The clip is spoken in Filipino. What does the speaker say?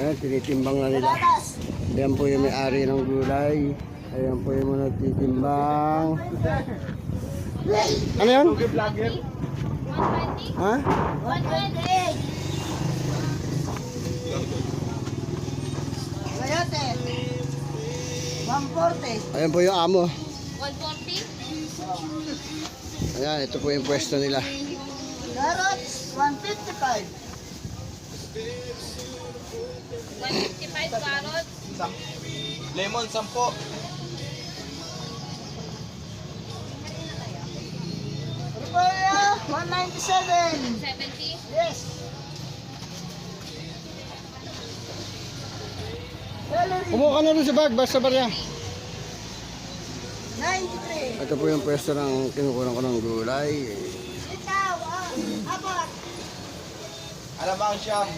Ayan, tinitimbang na nila. Ayan po yung may-ari ng gulay. Ayan po yung mga nagtitimbang. Ano yun? Ha? 120. Sayote. 140. Ayan po yung amo. 140? Ayan, ito po yung pwesto nila. Carrots, 155. 155 carrots. Lemon, 10. Repolyo, 197. 70? Yes. Celery, Kumuha ka na rin sa bag, basta barya. 93. Ito po yung pwesto ng kinukunan ko ng gulay. Itaw, abot. Alamang siyam.